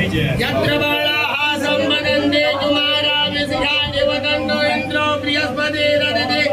यत्र बाणाः सम्मनन्ते कुमारा विषयानि वदन्तो इन्द्रो बृहस्पतिरदिति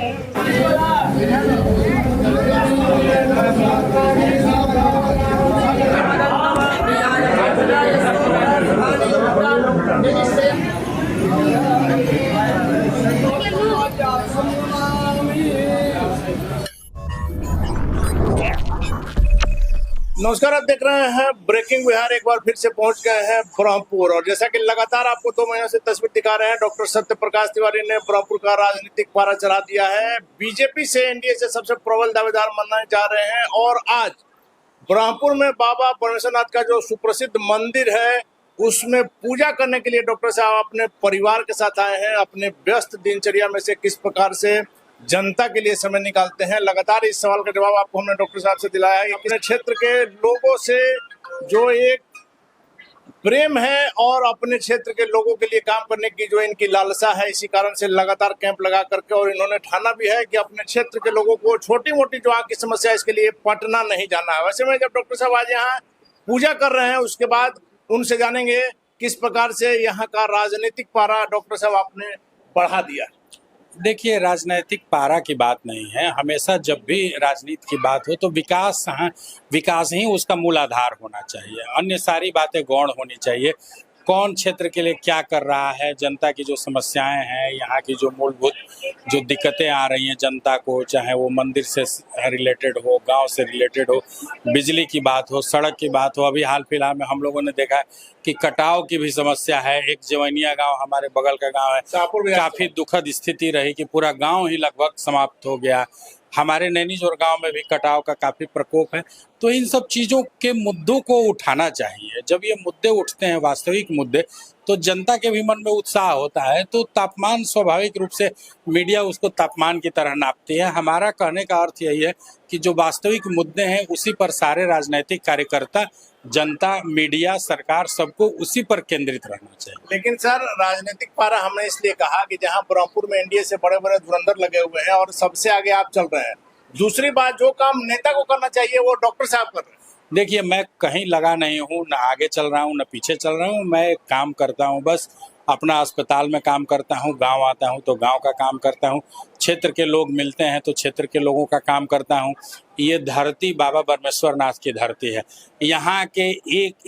नमस्कार, आप देख रहे हैं ब्रेकिंग बिहार। एक बार फिर से पहुंच गए हैं ब्रह्मपुर और जैसा कि लगातार आपको 2 महीनों से तस्वीर दिखा रहे हैं, डॉक्टर सत्य प्रकाश तिवारी ने ब्रह्मपुर का राजनीतिक पारा चढ़ा दिया है। बीजेपी से एनडीए से सबसे प्रबल दावेदार माने जा रहे हैं और आज ब्रह्मपुर में बाबा परमेश्वरनाथ का जो सुप्रसिद्ध मंदिर है उसमें पूजा करने के लिए डॉक्टर साहब अपने परिवार के साथ आए हैं। अपने व्यस्त दिनचर्या में से किस प्रकार से जनता के लिए समय निकालते हैं, लगातार इस सवाल का जवाब आपको हमने डॉक्टर साहब से दिलाया है। अपने क्षेत्र के लोगों से जो एक प्रेम है और अपने क्षेत्र के लोगों के लिए काम करने की जो इनकी लालसा है, इसी कारण से लगातार कैंप लगा करके और इन्होंने ठाना भी है कि अपने क्षेत्र के लोगों को छोटी मोटी जो आगे की समस्या है इसके लिए पटना नहीं जाना है। वैसे में जब डॉक्टर साहब आज यहाँ पूजा कर रहे हैं उसके बाद उनसे जानेंगे किस प्रकार से यहाँ का राजनीतिक पारा डॉक्टर साहब आपने बढ़ा दिया। देखिए, राजनीतिक पारा की बात नहीं है। हमेशा जब भी राजनीति की बात हो तो विकास ही उसका मूल आधार होना चाहिए। अन्य सारी बातें गौण होनी चाहिए। कौन क्षेत्र के लिए क्या कर रहा है, जनता की जो समस्याएं हैं, यहाँ की जो मूलभूत जो दिक्कतें आ रही हैं जनता को, चाहे वो मंदिर से रिलेटेड हो, गांव से रिलेटेड हो, बिजली की बात हो, सड़क की बात हो। अभी हाल फिलहाल में हम लोगों ने देखा है कि कटाव की भी समस्या है। एक जवैनिया गांव हमारे बगल का गांव है, काफी दुखद स्थिति रही कि पूरा गांव ही लगभग समाप्त हो गया। हमारे नैनीजोर गांव में भी कटाव का काफी प्रकोप है। तो इन सब चीजों के मुद्दों को उठाना चाहिए। जब ये मुद्दे उठते हैं, वास्तविक मुद्दे, तो जनता के भी मन में उत्साह होता है। तो तापमान स्वाभाविक रूप से मीडिया उसको तापमान की तरह नापती है। हमारा कहने का अर्थ यही है कि जो वास्तविक मुद्दे हैं उसी पर सारे राजनीतिक कार्यकर्ता, जनता, मीडिया, सरकार, सबको उसी पर केंद्रित रहना चाहिए। लेकिन सर, राजनीतिक पारा हमने इसलिए कहा कि जहां ब्रह्मपुर में एनडीए से बड़े बड़े धुरंधर लगे हुए हैं और सबसे आगे आप चल रहे हैं। दूसरी बात, जो काम नेता को करना चाहिए वो डॉक्टर साहब कर रहे हैं। देखिए, मैं कहीं लगा नहीं हूँ, न आगे चल रहा हूँ न पीछे चल रहा हूँ। मैं काम करता हूँ, बस अपना अस्पताल में काम करता हूँ, गांव आता हूँ तो गांव का काम करता हूँ, क्षेत्र के लोग मिलते हैं तो क्षेत्र के लोगों का काम करता हूँ। ये धरती बाबा परमेश्वरनाथ की धरती है। यहाँ के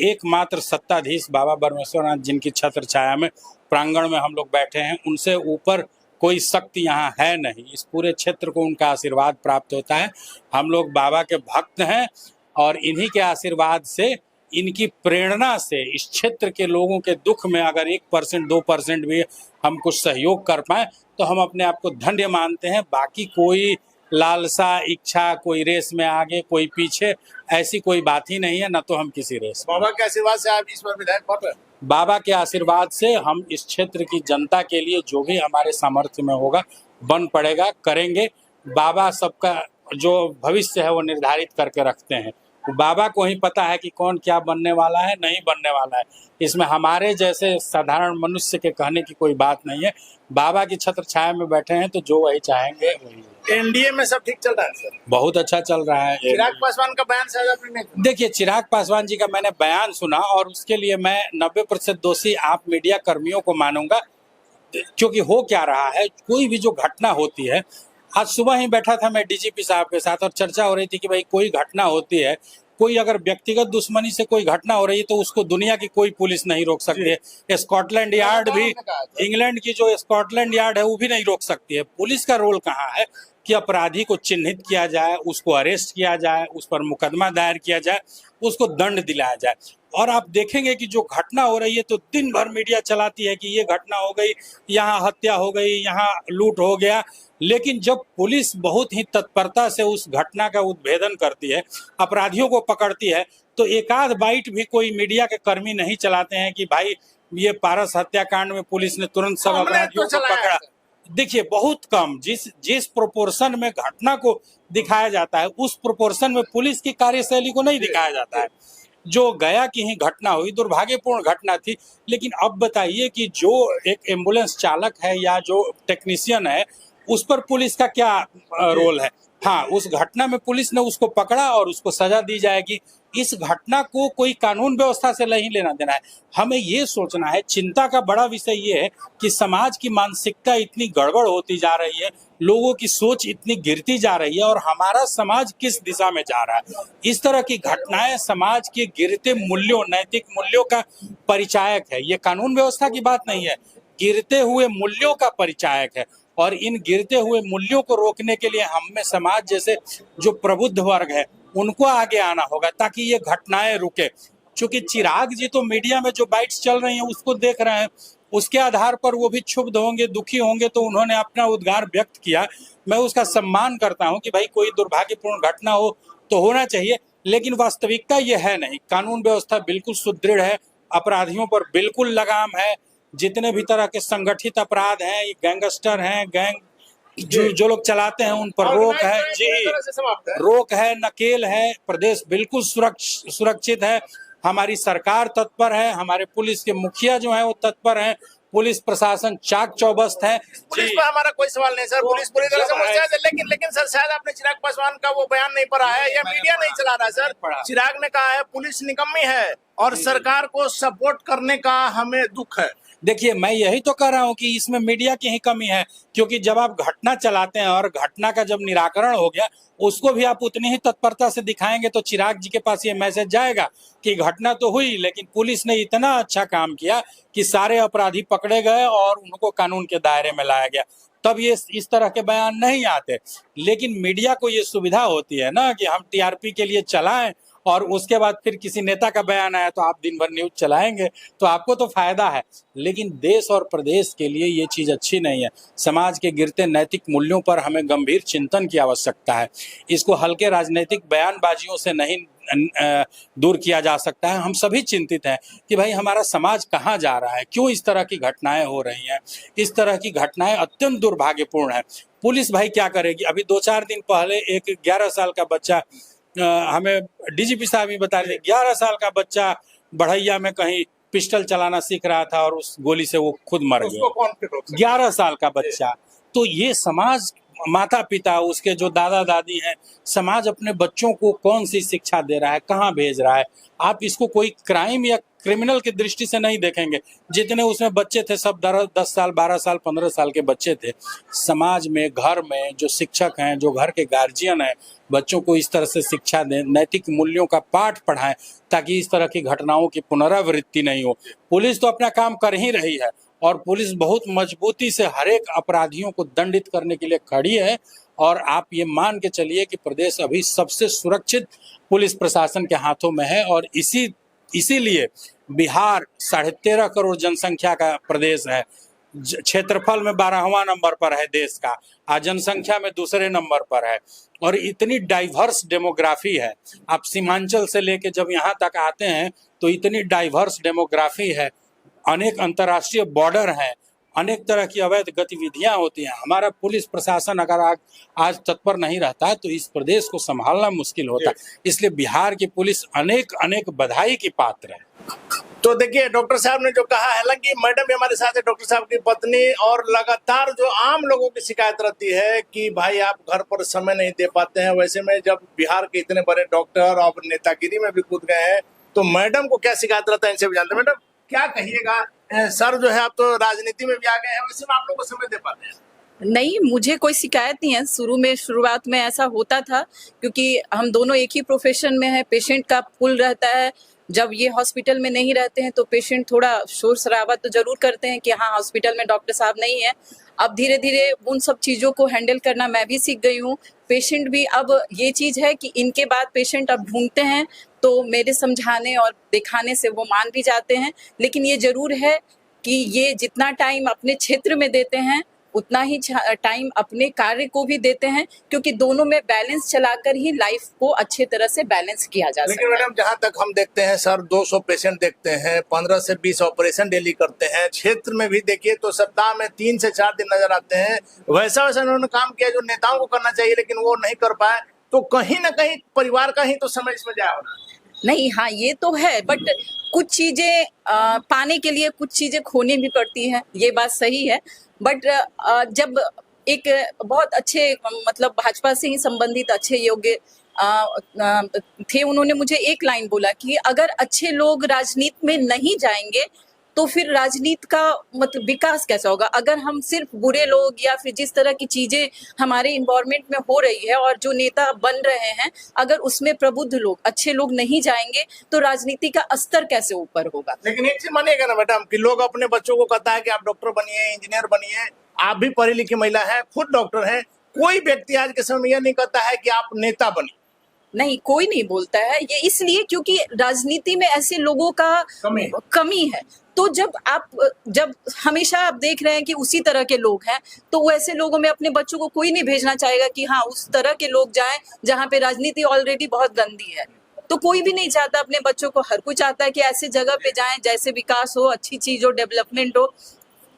एकमात्र सत्ताधीश बाबा परमेश्वरनाथ, जिनकी छत्र छाया में प्रांगण में हम लोग बैठे हैं, उनसे ऊपर कोई शक्ति यहाँ है नहीं। इस पूरे क्षेत्र को उनका आशीर्वाद प्राप्त होता है। हम लोग बाबा के भक्त हैं और इन्हीं के आशीर्वाद से, इनकी प्रेरणा से इस क्षेत्र के लोगों के दुख में अगर 1% 2% भी हम कुछ सहयोग कर पाए तो हम अपने आप को धन्य मानते हैं। बाकी कोई लालसा, इच्छा, कोई रेस में आगे कोई पीछे, ऐसी कोई बात ही नहीं है। न तो हम किसी रेस में। बाबा के आशीर्वाद से आप इस बार विधायक बन रहे हैं। बाबा के आशीर्वाद से हम इस क्षेत्र की जनता के लिए जो भी हमारे सामर्थ्य में होगा बन पड़ेगा, करेंगे। बाबा सबका जो भविष्य है वो निर्धारित करके रखते हैं। बाबा को ही पता है कि कौन क्या बनने वाला है, नहीं बनने वाला है। इसमें हमारे जैसे साधारण मनुष्य के कहने की कोई बात नहीं है। बाबा की छत्र छाया में बैठे हैं तो जो वही चाहेंगे वही। एनडीए में सब ठीक चल रहा है सर? बहुत अच्छा चल रहा है। चिराग पासवान का बयान शायद आपने नहीं सुना? देखिए, चिराग पासवान जी का मैंने बयान सुना और उसके लिए मैं 90% दोषी आप मीडिया कर्मियों को मानूंगा। क्योंकि हो क्या रहा है, कोई भी जो घटना होती है, आज सुबह ही बैठा था मैं डीजीपी साहब के साथ और चर्चा हो रही थी कि भाई कोई घटना होती है, कोई अगर व्यक्तिगत दुश्मनी से कोई घटना हो रही है तो उसको दुनिया की कोई पुलिस नहीं रोक सकती है। स्कॉटलैंड यार्ड भी, इंग्लैंड की जो स्कॉटलैंड यार्ड है वो भी नहीं रोक सकती है। पुलिस का रोल कहाँ है कि अपराधी को चिन्हित किया जाए, उसको अरेस्ट किया जाए, उस पर मुकदमा दायर किया जाए, उसको दंड दिलाया जाए। और आप देखेंगे कि जो घटना हो रही है तो दिन भर मीडिया चलाती है कि ये घटना हो गई, यहाँ हत्या हो गई, यहाँ लूट हो गया। लेकिन जब पुलिस बहुत ही तत्परता से उस घटना का उद्भेदन करती है, अपराधियों को पकड़ती है, तो एकाध बाइट भी कोई मीडिया के कर्मी नहीं चलाते हैं कि भाई ये पारस हत्याकांड में पुलिस ने तुरंत सब अपराधियों को पकड़ा। देखिए, बहुत कम, जिस प्रोपोर्शन में घटना को दिखाया जाता है उस प्रोपोर्शन में पुलिस की कार्यशैली को नहीं दिखाया जाता है। जो गया की ही घटना हुई, दुर्भाग्यपूर्ण घटना थी। लेकिन अब बताइए कि जो एक एम्बुलेंस चालक है या जो टेक्नीशियन है, उस पर पुलिस का क्या रोल है? हाँ, उस घटना में पुलिस ने उसको पकड़ा और उसको सजा दी जाएगी। इस घटना को कोई कानून व्यवस्था से नहीं लेना देना है। हमें ये सोचना है, चिंता का बड़ा विषय ये है कि समाज की मानसिकता इतनी गड़बड़ होती जा रही है, लोगों की सोच इतनी गिरती जा रही है और हमारा समाज किस दिशा में जा रहा है। इस तरह की घटनाएं समाज के गिरते मूल्यों, नैतिक मूल्यों का परिचायक है। ये कानून व्यवस्था की बात नहीं है, गिरते हुए मूल्यों का परिचायक है। और इन गिरते हुए मूल्यों को रोकने के लिए हम में समाज जैसे जो प्रबुद्ध वर्ग है उनको आगे आना होगा ताकि ये घटनाएं रुके। क्योंकि चिराग जी तो मीडिया में जो बाइट्स चल रही हैं उसको देख रहे हैं, उसके आधार पर वो भी क्षुब्ध होंगे, दुखी होंगे, तो उन्होंने अपना उद्गार व्यक्त किया। मैं उसका सम्मान करता हूं कि भाई कोई दुर्भाग्यपूर्ण घटना हो तो होना चाहिए, लेकिन वास्तविकता ये है नहीं। कानून व्यवस्था बिल्कुल सुदृढ़ है, अपराधियों पर बिल्कुल लगाम है। जितने भी तरह के संगठित अपराध हैं, गैंगस्टर हैं, गैंग जो लोग चलाते हैं उन पर रोक है जी, रोक है, नकेल है। प्रदेश बिल्कुल सुरक्षित है। हमारी सरकार तत्पर है, हमारे पुलिस के मुखिया जो हैं वो तत्पर हैं, पुलिस प्रशासन चाक चौबस्त है। पुलिस पर हमारा कोई सवाल नहीं सर, पुलिस पूरी तरह से मुस्तैद है। लेकिन सर शायद आपने चिराग पासवान का वो बयान नहीं पढ़ा है या मीडिया नहीं चला रहा है सर। चिराग ने कहा है पुलिस निकम्मी है और सरकार को सपोर्ट करने का हमें दुख है। देखिए, मैं यही तो कह रहा हूं कि इसमें मीडिया की ही कमी है, क्योंकि जब आप घटना चलाते हैं और घटना का जब निराकरण हो गया उसको भी आप उतनी ही तत्परता से दिखाएंगे तो चिराग जी के पास ये मैसेज जाएगा कि घटना तो हुई लेकिन पुलिस ने इतना अच्छा काम किया कि सारे अपराधी पकड़े गए और उनको कानून के दायरे में लाया गया। तब ये इस तरह के बयान नहीं आते। लेकिन मीडिया को ये सुविधा होती है ना कि हम टीआरपी के लिए चलाएं और उसके बाद फिर किसी नेता का बयान आया तो आप दिन भर न्यूज चलाएंगे, तो आपको तो फायदा है। लेकिन देश और प्रदेश के लिए ये चीज अच्छी नहीं है। समाज के गिरते नैतिक मूल्यों पर हमें गंभीर चिंतन की आवश्यकता है। इसको हल्के राजनीतिक बयानबाजियों से नहीं दूर किया जा सकता है। हम सभी चिंतित हैं कि भाई हमारा समाज कहाँ जा रहा है, क्यों इस तरह की घटनाएं हो रही हैं। इस तरह की घटनाएं अत्यंत दुर्भाग्यपूर्ण है। पुलिस भाई क्या करेगी? अभी 2-4 दिन पहले एक 11 साल का बच्चा, हमें डीजीपी साहब ही बता रहे थे, 11 साल का बच्चा बढ़ैया में कहीं पिस्टल चलाना सीख रहा था और उस गोली से वो खुद मर गया। 11 साल का बच्चा। तो ये समाज, माता पिता, उसके जो दादा दादी हैं, समाज अपने बच्चों को कौन सी शिक्षा दे रहा है, कहाँ भेज रहा है? आप इसको कोई क्राइम या क्रिमिनल की दृष्टि से नहीं देखेंगे। जितने उसमें बच्चे थे सब 10 साल, 12 साल, 15 साल के बच्चे थे। समाज में, घर में जो शिक्षक हैं, जो घर के गार्जियन हैं, बच्चों को इस तरह से शिक्षा दें, नैतिक मूल्यों का पाठ पढ़ाएं ताकि इस तरह की घटनाओं की पुनरावृत्ति नहीं हो। पुलिस तो अपना काम कर ही रही है और पुलिस बहुत मजबूती से हर एक अपराधियों को दंडित करने के लिए खड़ी है। और आप ये मान के चलिए कि प्रदेश अभी सबसे सुरक्षित पुलिस प्रशासन के हाथों में है। और इसीलिए बिहार 13.5 करोड़ जनसंख्या का प्रदेश है, क्षेत्रफल में 12वां नंबर पर है देश का, और जनसंख्या में दूसरे नंबर पर है। और इतनी डाइवर्स डेमोग्राफी है। आप सीमांचल से लेके जब यहाँ तक आते हैं तो इतनी डाइवर्स डेमोग्राफी है, अनेक अंतर्राष्ट्रीय बॉर्डर हैं, अनेक तरह की अवैध गतिविधियां होती हैं। हमारा पुलिस प्रशासन अगर आज तत्पर नहीं रहता है तो इस प्रदेश को संभालना मुश्किल होता है। इसलिए बिहार की पुलिस अनेक बधाई की पात्र है। तो देखिए, डॉक्टर साहब ने जो कहा, हालांकि मैडम भी हमारे साथ है, डॉक्टर साहब की पत्नी, और लगातार जो आम लोगों की शिकायत रहती है कि भाई आप घर पर समय नहीं दे पाते हैं। वैसे में जब बिहार के इतने बड़े डॉक्टर और नेतागिरी में भी कूद गए हैं तो मैडम को क्या शिकायत रहता है, इनसे भी जानते हैं। मैडम क्या कहिएगा? सर जो है आप तो राजनीति में भी आ गए हैं, वैसे में आप लोग को समय दे पाते हैं? नहीं, मुझे कोई शिकायत नहीं है। शुरुआत में ऐसा होता था क्योंकि हम दोनों एक ही प्रोफेशन में हैं। पेशेंट का पुल रहता है, जब ये हॉस्पिटल में नहीं रहते हैं तो पेशेंट थोड़ा शोर शराबा तो जरूर करते हैं कि हाँ हॉस्पिटल में डॉक्टर साहब नहीं है। अब धीरे धीरे उन सब चीज़ों को हैंडल करना मैं भी सीख गई हूँ। पेशेंट भी अब ये चीज़ है कि इनके बाद पेशेंट अब ढूंढते हैं तो मेरे समझाने और दिखाने से वो मान भी जाते हैं। लेकिन ये जरूर है कि ये जितना टाइम अपने क्षेत्र में देते हैं उतना ही टाइम अपने कार्य को भी देते हैं, क्योंकि दोनों में बैलेंस चलाकर ही लाइफ को अच्छे तरह से बैलेंस किया जा सकता है। लेकिन मैडम जहाँ तक हम देखते हैं सर, 200 पेशेंट देखते हैं, 15 से 20 ऑपरेशन डेली करते हैं। क्षेत्र में भी देखिए तो सप्ताह में 3 से 4 दिन नजर आते हैं। वैसा उन्होंने काम किया जो नेताओं को करना चाहिए, लेकिन वो नहीं कर पाए। तो कहीं ना कहीं परिवार का ही तो समय इसमें जाया होगा। नहीं, हाँ ये तो है, बट कुछ चीजें पाने के लिए कुछ चीजें खोनी भी पड़ती हैं, ये बात सही है। बट जब एक बहुत अच्छे, मतलब भाजपा से ही संबंधित अच्छे योग्य थे, उन्होंने मुझे एक लाइन बोला कि अगर अच्छे लोग राजनीति में नहीं जाएंगे तो फिर राजनीति का मतलब विकास कैसा होगा। अगर हम सिर्फ बुरे लोग या फिर जिस तरह की चीजें हमारे इन्वायरमेंट में हो रही है और जो नेता बन रहे हैं, अगर उसमें प्रबुद्ध लोग, अच्छे लोग नहीं जाएंगे तो राजनीति का स्तर कैसे ऊपर होगा। लेकिन एक चीज मानिएगा ना मैडम कि लोग अपने बच्चों को कहता है कि आप डॉक्टर बनिए, इंजीनियर बनिए, आप भी पढ़ी लिखी महिला है, खुद डॉक्टर है, कोई व्यक्ति आज के समय में यह नहीं कहता है कि आप नेता बनिए। नहीं, कोई नहीं बोलता है ये, इसलिए क्योंकि राजनीति में ऐसे लोगों का कमी है। तो जब हमेशा आप देख रहे हैं कि उसी तरह के लोग हैं, तो वैसे लोगों में अपने बच्चों को कोई नहीं भेजना चाहेगा कि हाँ उस तरह के लोग जाएं जहां पे राजनीति ऑलरेडी बहुत गंदी है। तो कोई भी नहीं चाहता अपने बच्चों को, हर कोई चाहता है कि ऐसे जगह पे जाएं जैसे विकास हो, अच्छी चीज हो, डेवलपमेंट हो।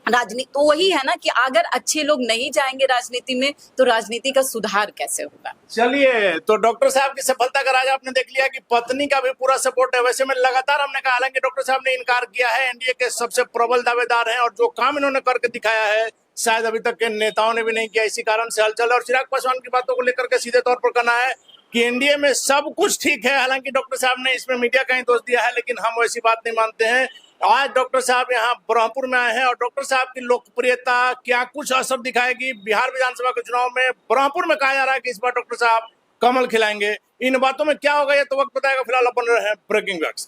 राजनीति तो वही है ना कि अगर अच्छे लोग नहीं जाएंगे राजनीति में तो राजनीति का सुधार कैसे होगा। चलिए, तो डॉक्टर साहब की सफलता का राज आपने देख लिया कि पत्नी का भी पूरा सपोर्ट है। वैसे में लगातार हमने कहा, हालांकि डॉक्टर साहब ने इनकार किया है, एनडीए के सबसे प्रबल दावेदार हैं और जो काम इन्होंने करके दिखाया है शायद अभी तक के नेताओं ने भी नहीं किया, इसी कारण से हलचल। और चिराग पासवान की बातों को लेकर के सीधे तौर पर कहना है कि एनडीए में सब कुछ ठीक है। हालांकि डॉक्टर साहब ने इसमें मीडिया का ही दोष दिया है, लेकिन हम वैसी बात नहीं मानते हैं। आज डॉक्टर साहब यहाँ ब्रह्मपुर में आए हैं और डॉक्टर साहब की लोकप्रियता क्या कुछ असर दिखाएगी बिहार विधानसभा के चुनाव में। ब्रह्मपुर में कहा जा रहा है कि इस बार डॉक्टर साहब कमल खिलाएंगे। इन बातों में क्या होगा ये तो वक्त बताएगा। फिलहाल अपन रहे हैं ब्रेकिंग न्यूज।